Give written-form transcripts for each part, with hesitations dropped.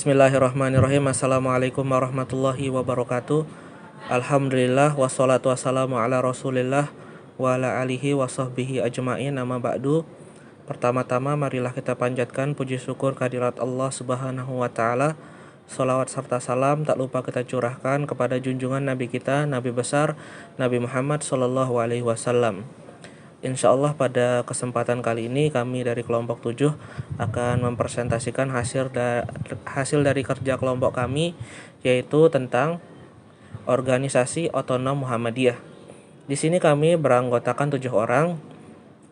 Bismillahirrahmanirrahim. Assalamualaikum warahmatullahi wabarakatuh. Alhamdulillah wassalatu wassalamu ala rasulillah wa ala alihi wa sahbihi ajma'in, amma ba'du. Pertama-tama marilah kita panjatkan puji syukur kehadirat Allah subhanahu wa ta'ala. Salawat serta salam tak lupa kita curahkan kepada junjungan Nabi kita, Nabi besar Nabi Muhammad sallallahu alaihi wasallam. Insyaallah pada kesempatan kali ini kami dari kelompok 7 akan mempresentasikan hasil dari kerja kelompok kami, yaitu tentang organisasi otonom Muhammadiyah. Di sini kami beranggotakan 7 orang.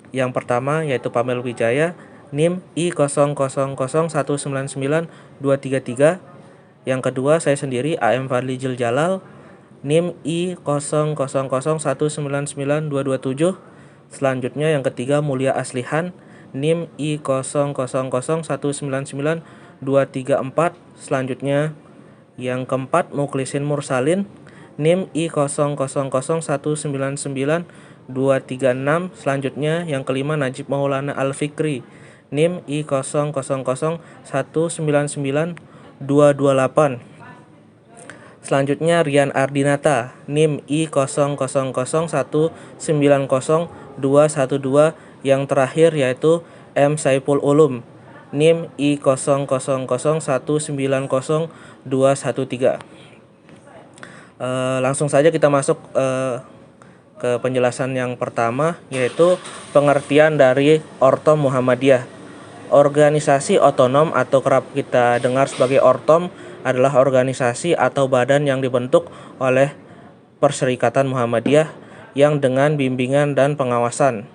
Yang pertama yaitu Pamel Wijaya, NIM I0001999233. Yang kedua saya sendiri AM Fadli Jalal, NIM I0001999227. Selanjutnya yang ketiga Mulia Aslihan, NIM I0001999234. Selanjutnya yang keempat Muklisin Mursalin, NIM I0001999236. Selanjutnya yang kelima Najib Maulana Al-Fikri, NIM I0001999228. Selanjutnya Rian Ardinata, NIM I0001902212. Yang terakhir yaitu M Saiful Ulum, NIM I0001902213. Langsung saja kita masuk ke penjelasan yang pertama, yaitu pengertian dari Ortom Muhammadiyah. Organisasi otonom atau kerap kita dengar sebagai Ortom adalah organisasi atau badan yang dibentuk oleh Perserikatan Muhammadiyah yang dengan bimbingan dan pengawasan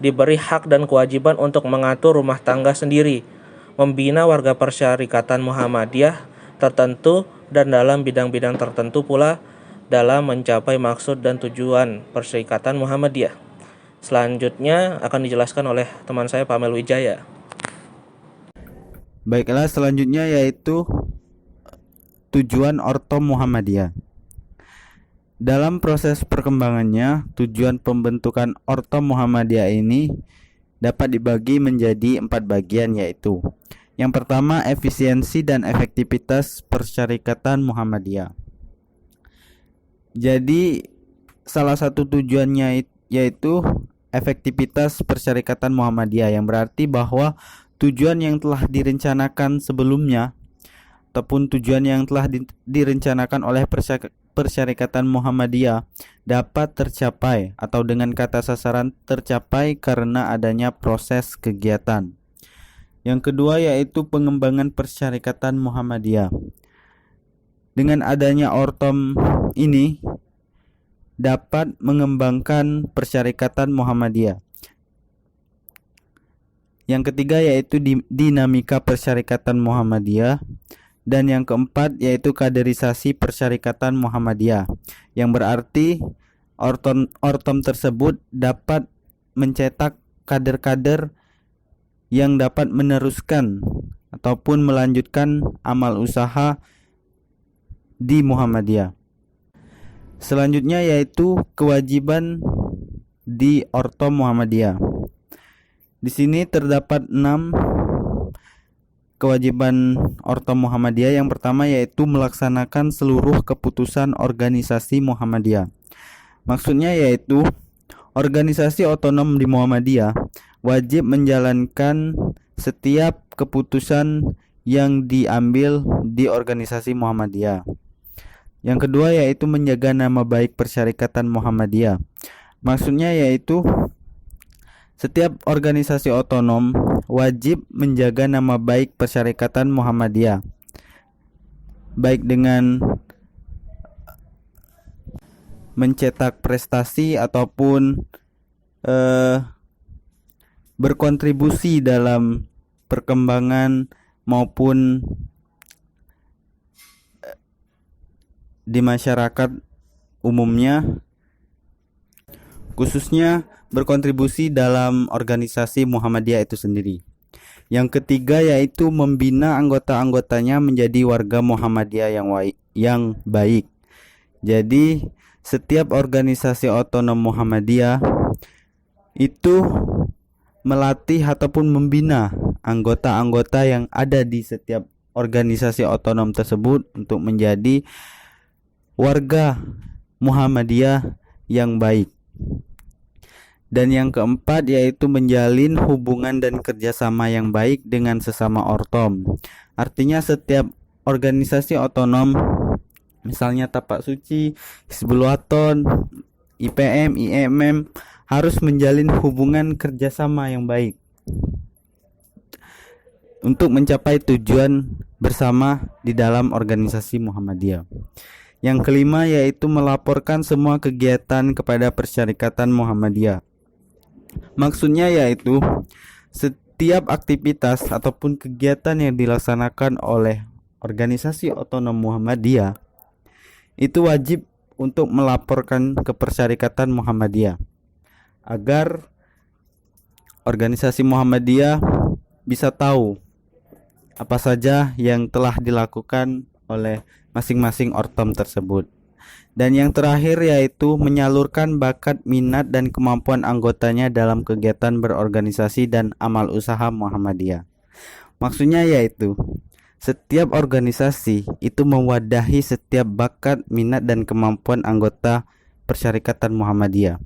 diberi hak dan kewajiban untuk mengatur rumah tangga sendiri, membina warga Perserikatan Muhammadiyah tertentu, dan dalam bidang-bidang tertentu pula dalam mencapai maksud dan tujuan Perserikatan Muhammadiyah. Selanjutnya akan dijelaskan oleh teman saya Pamel Wijaya. Baiklah, selanjutnya yaitu tujuan Ortom Muhammadiyah. Dalam proses perkembangannya, tujuan pembentukan Ortom Muhammadiyah ini dapat dibagi menjadi 4 bagian, yaitu yang pertama efisiensi dan efektivitas Persyarikatan Muhammadiyah. Jadi salah satu tujuannya yaitu efektivitas Persyarikatan Muhammadiyah, yang berarti bahwa tujuan yang telah direncanakan sebelumnya ataupun tujuan yang telah direncanakan oleh Persyarikatan Muhammadiyah dapat tercapai, atau dengan kata sasaran tercapai karena adanya proses kegiatan. Yang kedua yaitu pengembangan Persyarikatan Muhammadiyah. Dengan adanya Ortom ini dapat mengembangkan Persyarikatan Muhammadiyah. Yang ketiga yaitu dinamika Persyarikatan Muhammadiyah. Dan yang keempat yaitu kaderisasi Persyarikatan Muhammadiyah, yang berarti Ortom tersebut dapat mencetak kader-kader yang dapat meneruskan ataupun melanjutkan amal usaha di Muhammadiyah. Selanjutnya yaitu kewajiban di Ortom Muhammadiyah. Di sini terdapat 6 kewajiban Ortom Muhammadiyah. Yang pertama yaitu melaksanakan seluruh keputusan organisasi Muhammadiyah. Maksudnya yaitu organisasi otonom di Muhammadiyah wajib menjalankan setiap keputusan yang diambil di organisasi Muhammadiyah. Yang kedua yaitu menjaga nama baik Persyarikatan Muhammadiyah. Maksudnya yaitu setiap organisasi otonom wajib menjaga nama baik Persyarikatan Muhammadiyah, baik dengan mencetak prestasi ataupun berkontribusi dalam perkembangan maupun di masyarakat umumnya, khususnya berkontribusi dalam organisasi Muhammadiyah itu sendiri. Yang ketiga yaitu membina anggota-anggotanya menjadi warga Muhammadiyah yang baik. Jadi setiap organisasi otonom Muhammadiyah itu melatih ataupun membina anggota-anggota yang ada di setiap organisasi otonom tersebut untuk menjadi warga Muhammadiyah yang baik. Dan yang keempat yaitu menjalin hubungan dan kerjasama yang baik dengan sesama ortom. Artinya setiap organisasi otonom, misalnya Tapak Suci, Hizbul Waton, IPM, IMM, harus menjalin hubungan kerjasama yang baik untuk mencapai tujuan bersama di dalam organisasi Muhammadiyah. Yang kelima yaitu melaporkan semua kegiatan kepada Persyarikatan Muhammadiyah. Maksudnya yaitu setiap aktivitas ataupun kegiatan yang dilaksanakan oleh organisasi otonom Muhammadiyah itu wajib untuk melaporkan ke Persyarikatan Muhammadiyah agar organisasi Muhammadiyah bisa tahu apa saja yang telah dilakukan oleh masing-masing ortom tersebut. Dan yang terakhir yaitu menyalurkan bakat, minat, dan kemampuan anggotanya dalam kegiatan berorganisasi dan amal usaha Muhammadiyah. Maksudnya yaitu setiap organisasi itu mewadahi setiap bakat, minat, dan kemampuan anggota Persyarikatan Muhammadiyah.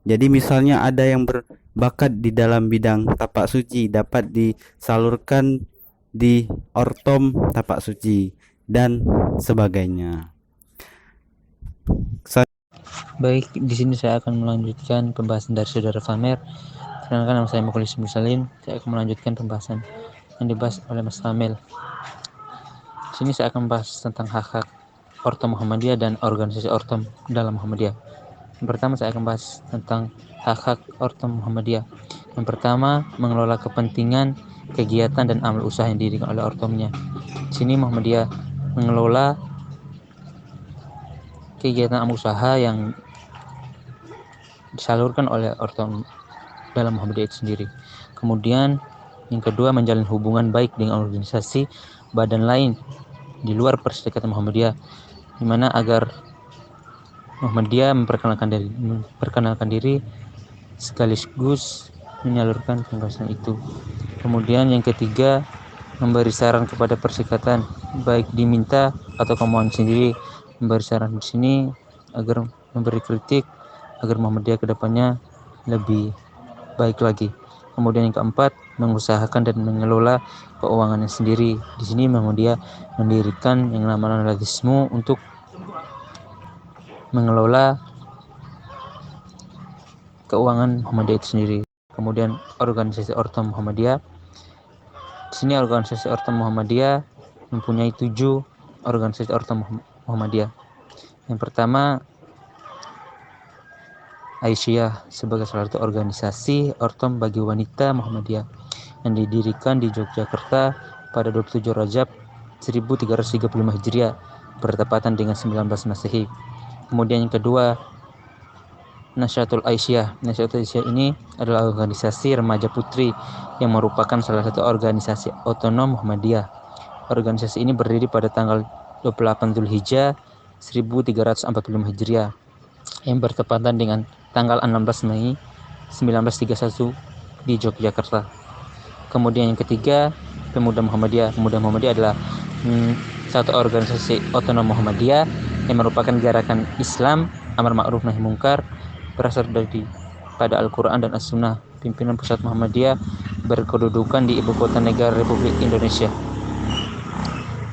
Jadi misalnya ada yang berbakat di dalam bidang tapak suci dapat disalurkan di ortom tapak suci dan sebagainya. Baik, di sini saya akan melanjutkan pembahasan dari saudara Famer. Perkenalkan, nama saya Mukhlis Mursalin. Saya akan melanjutkan pembahasan yang dibahas oleh Mas Famel. Di sini saya akan membahas tentang hak-hak ortom Muhammadiyah dan organisasi ortom dalam Muhammadiyah. Yang pertama saya akan bahas tentang hak-hak ortom Muhammadiyah. Yang pertama, mengelola kepentingan, kegiatan, dan amal usaha yang didirikan oleh ortomnya. Di sini Muhammadiyah mengelola kegiatan amal usaha yang disalurkan oleh ortom dalam Muhammadiyah itu sendiri. Kemudian yang kedua, menjalin hubungan baik dengan organisasi badan lain di luar Persyarikatan Muhammadiyah, di mana agar Muhammadiyah memperkenalkan diri sekaligus menyalurkan pembahasan itu. Kemudian yang ketiga, memberi saran kepada persyarikatan, baik diminta atau kemauan sendiri. Memberi saran di sini agar memberi kritik agar Muhammadiyah kedepannya lebih baik lagi. Kemudian yang keempat, mengusahakan dan mengelola keuangannya sendiri. Di sini Muhammadiyah mendirikan yang namanya Ladismu untuk mengelola keuangan Muhammadiyah itu sendiri. Kemudian organisasi ortom Muhammadiyah. Di sini organisasi ortom Muhammadiyah mempunyai 7 organisasi ortom Muhammadiyah. Yang pertama, Aisyah sebagai salah satu organisasi ortom bagi wanita Muhammadiyah yang didirikan di Yogyakarta pada 27 Rajab 1335 Hijriah bertepatan dengan 19 Masehi. Kemudian yang kedua, Nasyatul Aisyah. Nasyatul Aisyah ini adalah organisasi remaja putri yang merupakan salah satu organisasi otonom Muhammadiyah. Organisasi ini berdiri pada tanggal 28 Dzulhijjah 1345 Hijriah yang bertepatan dengan tanggal 16 Mei 1931 di Yogyakarta. Kemudian yang ketiga, Pemuda Muhammadiyah. Pemuda Muhammadiyah adalah satu organisasi otonom Muhammadiyah yang merupakan gerakan Islam amar ma'ruf nahi mungkar berasal dari pada Al-Quran dan As-Sunnah. Pimpinan pusat Muhammadiyah berkedudukan di ibu kota negara Republik Indonesia.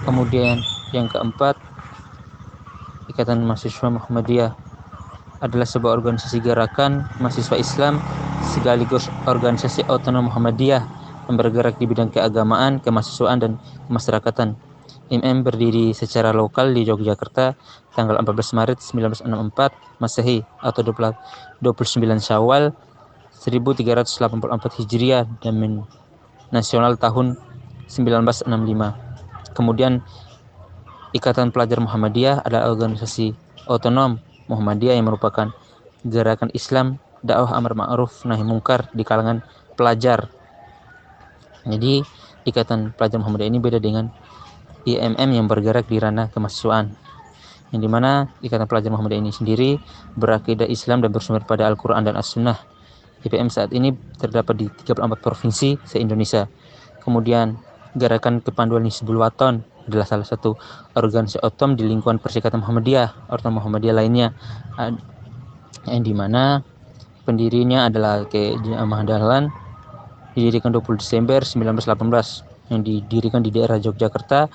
Kemudian yang keempat, Ikatan Mahasiswa Muhammadiyah adalah sebuah organisasi gerakan mahasiswa Islam sekaligus organisasi otonom Muhammadiyah yang bergerak di bidang keagamaan, kemahasiswaan, dan kemasyarakatan. IMM berdiri secara lokal di Yogyakarta tanggal 14 Maret 1964 Masehi atau 29 Syawal 1384 Hijriah dan nasional tahun 1965. Kemudian Ikatan Pelajar Muhammadiyah adalah organisasi otonom Muhammadiyah yang merupakan gerakan Islam dakwah amar ma'ruf nahi mungkar di kalangan pelajar. Jadi Ikatan Pelajar Muhammadiyah ini beda dengan IMM yang bergerak di ranah kemahasiswaan, yang dimana Ikatan Pelajar Muhammadiyah ini sendiri berakidah Islam dan bersumber pada Al-Quran dan As-Sunnah. IPM saat ini terdapat di 34 provinsi se-Indonesia. Kemudian Gerakan Kepanduan Hizbul Waton adalah salah satu organisasi otom di lingkungan Perserikatan Muhammadiyah, ortom Muhammadiyah lainnya, yang dimana pendirinya adalah Ahmad Dahlan, didirikan 20 Desember 1918, yang didirikan di daerah Yogyakarta.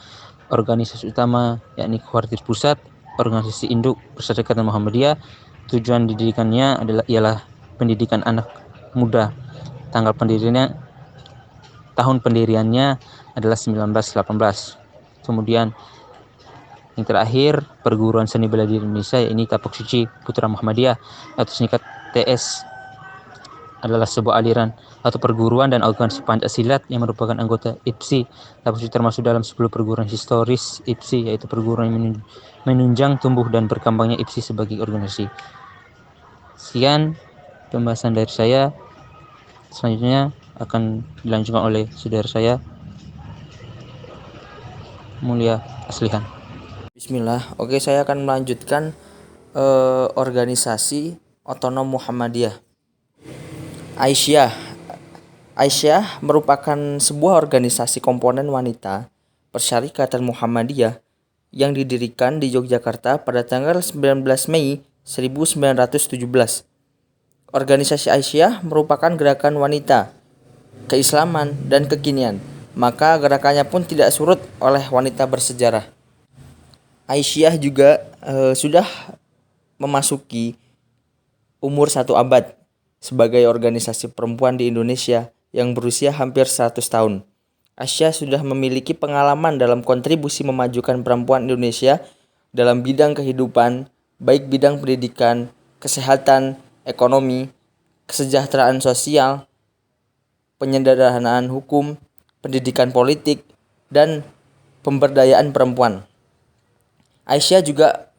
Organisasi utama yakni Khawarij Pusat, organisasi induk Perserikatan Muhammadiyah. Tujuan didirikannya ialah pendidikan anak muda. Tahun pendiriannya adalah 1918. Kemudian yang terakhir, perguruan seni bela diri Indonesia, yakni Tapak Suci Putra Muhammadiyah atau singkat TS, adalah sebuah aliran atau perguruan dan organisasi Pancasilat yang merupakan anggota IPSI. Tapak Suci termasuk dalam 10 perguruan historis IPSI, yaitu perguruan yang menunjang tumbuh dan berkembangnya IPSI sebagai organisasi. Sekian pembahasan dari saya. Selanjutnya akan dilanjutkan oleh saudara saya, Mulia Aslihan. Bismillah. Oke, saya akan melanjutkan organisasi otonom Muhammadiyah. Aisyah merupakan sebuah organisasi komponen wanita Persyarikatan Muhammadiyah yang didirikan di Yogyakarta pada tanggal 19 Mei 1917. Organisasi Aisyah merupakan gerakan wanita, keislaman, dan kekinian, maka gerakannya pun tidak surut oleh wanita bersejarah. Aisyah juga sudah memasuki umur 1 abad sebagai organisasi perempuan di Indonesia yang berusia hampir 100 tahun. Aisyah sudah memiliki pengalaman dalam kontribusi memajukan perempuan Indonesia dalam bidang kehidupan, baik bidang pendidikan, kesehatan, ekonomi, kesejahteraan sosial, penyederhanaan hukum, pendidikan politik, dan pemberdayaan perempuan. Aisyah juga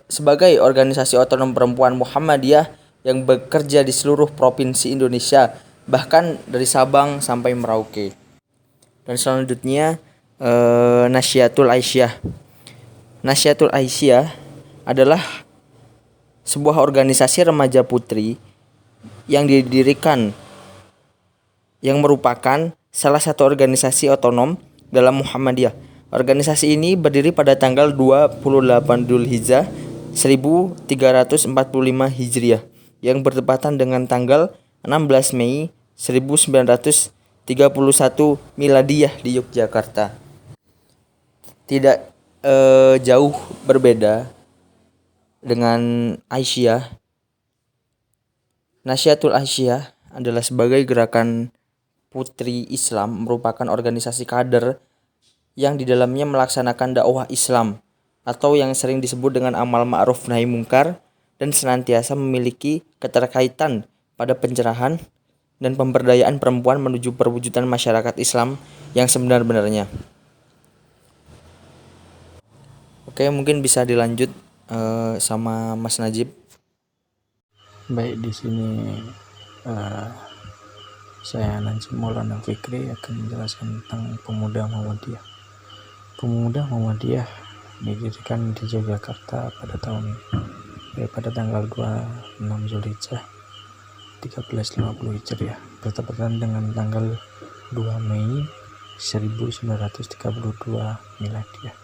sebagai organisasi otonom perempuan Muhammadiyah yang bekerja di seluruh provinsi Indonesia, bahkan dari Sabang sampai Merauke. Dan selanjutnya Nasyiatul Aisyah. Nasyiatul Aisyah adalah sebuah organisasi remaja putri yang didirikan, yang merupakan salah satu organisasi otonom dalam Muhammadiyah. Organisasi ini berdiri pada tanggal 28 Dzulhijjah 1345 Hijriah yang bertepatan dengan tanggal 16 Mei 1931 Miladiyah di Yogyakarta. Tidak jauh berbeda dengan Aisyah. Nasyiatul Aisyah adalah sebagai gerakan putri Islam, merupakan organisasi kader yang di dalamnya melaksanakan dakwah Islam atau yang sering disebut dengan amal ma'ruf nahi mungkar, dan senantiasa memiliki keterkaitan pada pencerahan dan pemberdayaan perempuan menuju perwujudan masyarakat Islam yang sebenar-benarnya. Oke, mungkin bisa dilanjut sama Mas Najib. Baik, di sini saya Najib Maulana Fikri akan menjelaskan tentang Pemuda Muhammadiyah. Pemuda Muhammadiyah didirikan di Yogyakarta pada tanggal 26 Zulhijjah 1350 Hijriah, bertepatan dengan tanggal 2 Mei 1932 Miladiyah.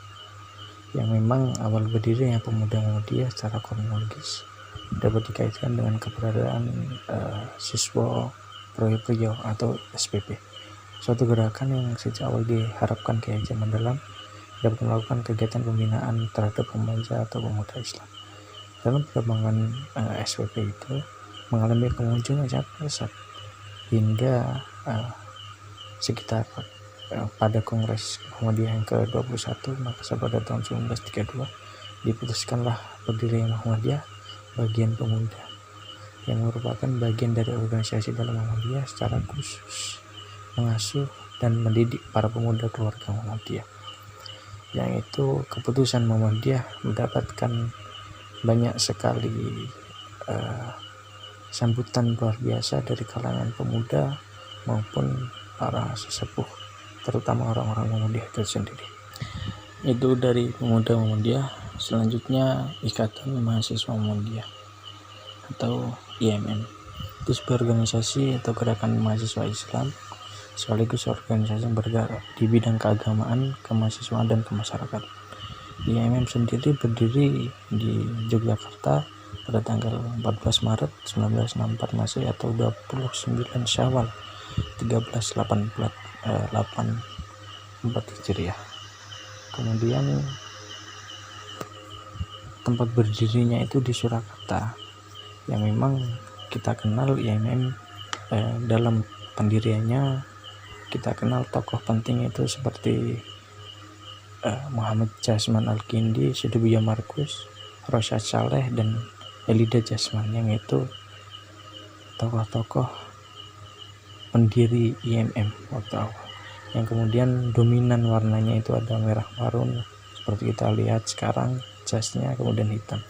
Yang memang awal berdirinya Pemuda Muhammadiyah secara kronologis dapat dikaitkan dengan keberadaan siswa Proyek Riau atau SPP, suatu gerakan yang sejak awal diharapkan Kiai Haji Mandalam dapat melakukan kegiatan pembinaan terhadap remaja atau pemuda Islam. Dalam perkembangan SPP itu mengalami kemunculan sangat pesat hingga sekitar pada Kongres Muhammadiyah yang ke-21, maka pada tahun 1932 diputuskanlah berdirinya Muhammadiyah bagian pemuda, yang merupakan bagian dari organisasi dalam Muhammadiyah secara khusus mengasuh dan mendidik para pemuda keluarga Muhammadiyah. Yang itu keputusan Muhammadiyah mendapatkan banyak sekali sambutan luar biasa dari kalangan pemuda maupun para sesepuh, terutama orang-orang Muhammadiyah itu sendiri. Itu dari Pemuda Muhammadiyah. Selanjutnya Ikatan Mahasiswa Muhammadiyah atau IMM. Itu sebuah organisasi atau gerakan mahasiswa Islam sekaligus organisasi yang bergerak di bidang keagamaan, kemahasiswaan, dan kemasyarakatan. IMM sendiri berdiri di Yogyakarta pada tanggal 14 Maret 1964 Masehi atau 29 Syawal 1384 Hijriah. Kemudian tempat berdirinya itu di Surakarta, yang memang kita kenal IMM dalam pendiriannya kita kenal tokoh penting itu seperti Muhammad Jasman Al-Kindi, Sidibia Markus, Rosyad Saleh, dan Elida Jasman, yang itu tokoh-tokoh pendiri IMM waktu awal, yang kemudian dominan warnanya itu ada merah marun seperti kita lihat sekarang, jasnya kemudian hitam.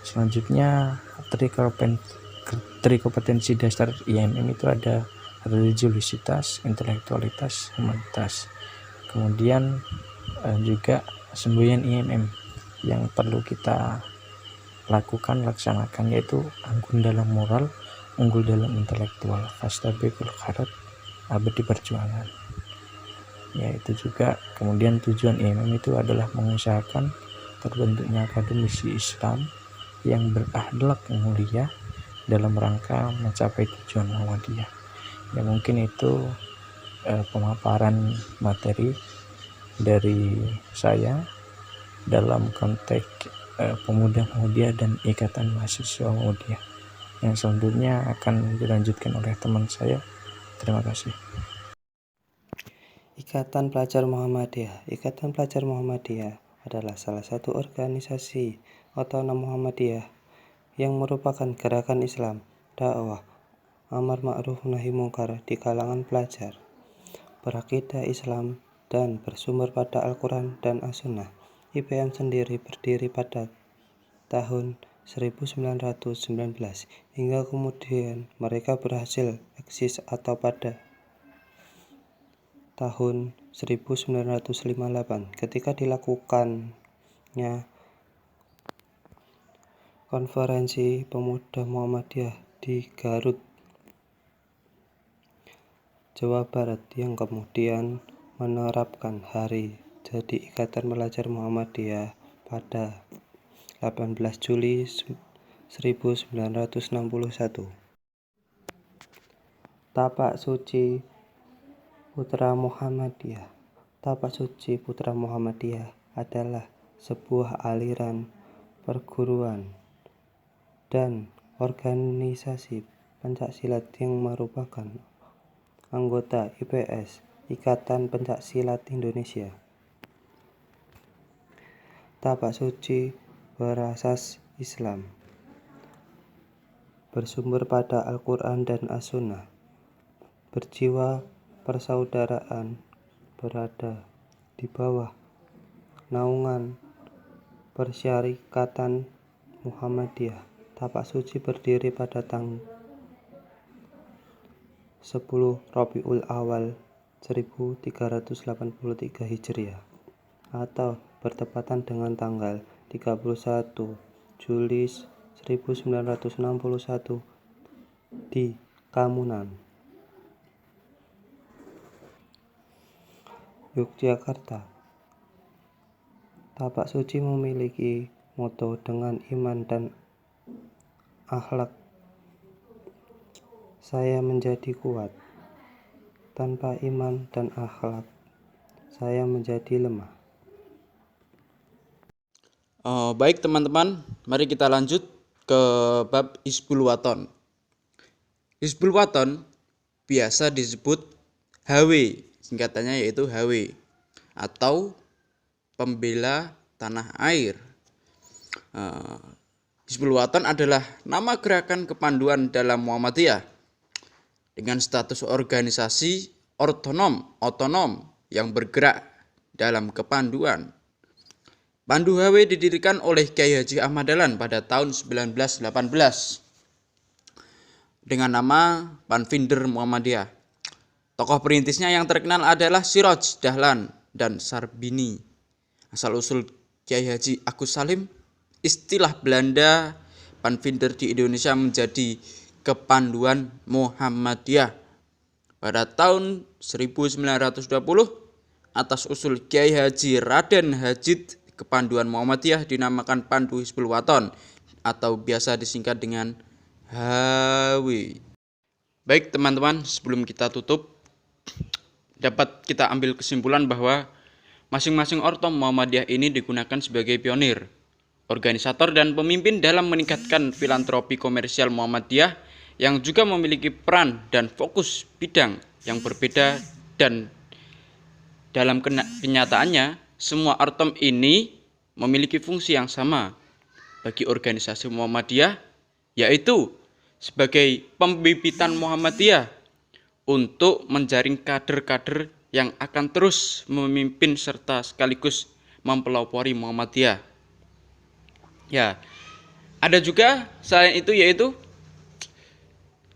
Selanjutnya trikompetensi dasar IMM itu ada religiositas, intelektualitas, humanitas. Kemudian juga semboyan IMM yang perlu kita laksanakan yaitu anggun dalam moral, unggul dalam intelektual, fastabiqul khairat, abadi perjuangan. Yaitu juga kemudian tujuan IMM itu adalah mengusahakan terbentuknya akademisi Islam yang berakhlak mulia dalam rangka mencapai tujuan Muhammadiyah. Ya mungkin itu pemaparan materi dari saya dalam konteks pemuda Muhammadiyah dan Ikatan Mahasiswa Muhammadiyah. Yang selanjutnya akan dilanjutkan oleh teman saya. Terima kasih. Ikatan Pelajar Muhammadiyah. Ikatan Pelajar Muhammadiyah adalah salah satu organisasi otonom Muhammadiyah yang merupakan gerakan Islam, dakwah, amar ma'ruf nahi mungkar di kalangan pelajar, berakidah Islam dan bersumber pada Al-Quran dan As-Sunnah. IPM sendiri berdiri pada tahun 1919 hingga kemudian mereka berhasil eksis atau pada tahun 1958 ketika dilakukannya Konferensi Pemuda Muhammadiyah di Garut, Jawa Barat, yang kemudian menerapkan hari jadi Ikatan Pelajar Muhammadiyah pada 18 Juli 1961. Tapak Suci Putra Muhammadiyah. Tapak Suci Putra Muhammadiyah adalah sebuah aliran perguruan dan organisasi pencaksilat yang merupakan anggota IPS, Ikatan Pencaksilat Indonesia. Tapak Suci berasas Islam, bersumber pada Al-Quran dan As-Sunnah, berjiwa persaudaraan, berada di bawah naungan Persyarikatan Muhammadiyah. Tapak Suci berdiri pada tanggal 10 Rabiul Awal 1383 Hijriah atau bertepatan dengan tanggal 31 Juli 1961 di Kamunan, Yogyakarta. Tapak Suci memiliki moto dengan iman dan akhlak. Saya menjadi kuat. Tanpa iman dan akhlak, saya menjadi lemah. Baik teman-teman, mari kita lanjut ke bab Hizbul Wathon. Hizbul Wathon biasa disebut HW, singkatannya yaitu HW atau Pembela Tanah Air. Hizbul Wathon adalah nama gerakan kepanduan dalam Muhammadiyah dengan status organisasi otonom yang bergerak dalam kepanduan. Pandu HW didirikan oleh Kiai Haji Ahmad Dahlan pada tahun 1918 dengan nama Panfinder Muhammadiyah. Tokoh perintisnya yang terkenal adalah Siroj Dahlan dan Sarbini. Asal-usul Kiai Haji Agus Salim, istilah Belanda Panfinder di Indonesia menjadi kepanduan Muhammadiyah. pada tahun 1920 atas usul Kiai Haji Raden Hajid, Kepanduan Muhammadiyah dinamakan Pandu Hizbul Waton atau biasa disingkat dengan HW. Baik teman-teman, sebelum kita tutup, dapat kita ambil kesimpulan bahwa masing-masing ortom Muhammadiyah ini digunakan sebagai pionir, organisator dan pemimpin dalam meningkatkan filantropi komersial Muhammadiyah yang juga memiliki peran dan fokus bidang yang berbeda, dan dalam kenyataannya semua ortom ini memiliki fungsi yang sama bagi organisasi Muhammadiyah, yaitu sebagai pembibitan Muhammadiyah untuk menjaring kader-kader yang akan terus memimpin serta sekaligus mempelopori Muhammadiyah. Ya, ada juga selain itu yaitu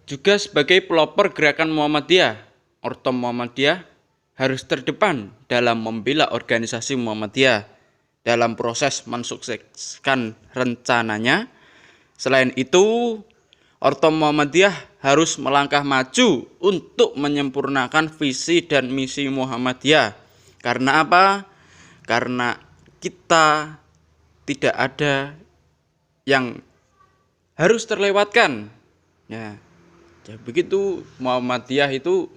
juga sebagai pelopor gerakan Muhammadiyah. Ortom Muhammadiyah harus terdepan dalam membela organisasi Muhammadiyah dalam proses mensukseskan rencananya. Selain itu, ortom Muhammadiyah harus melangkah maju untuk menyempurnakan visi dan misi Muhammadiyah. Karena apa? Karena kita tidak ada yang harus terlewatkan. Ya, begitu Muhammadiyah itu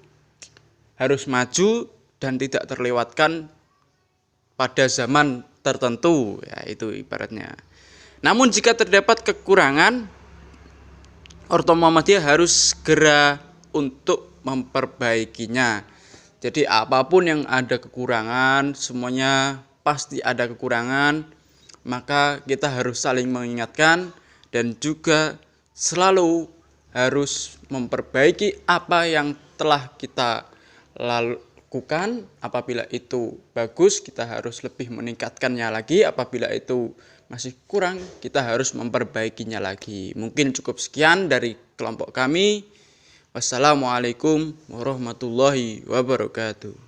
harus maju dan tidak terlewatkan pada zaman tertentu, ya itu ibaratnya. Namun jika terdapat kekurangan, ortom Muhammadiyah harus segera untuk memperbaikinya. Jadi apapun yang ada kekurangan, semuanya pasti ada kekurangan, maka kita harus saling mengingatkan dan juga selalu harus memperbaiki apa yang telah kita lakukan. Apabila itu bagus, kita harus lebih meningkatkannya lagi. Apabila itu masih kurang, kita harus memperbaikinya lagi. Mungkin cukup sekian dari kelompok kami. Wassalamualaikum warahmatullahi wabarakatuh.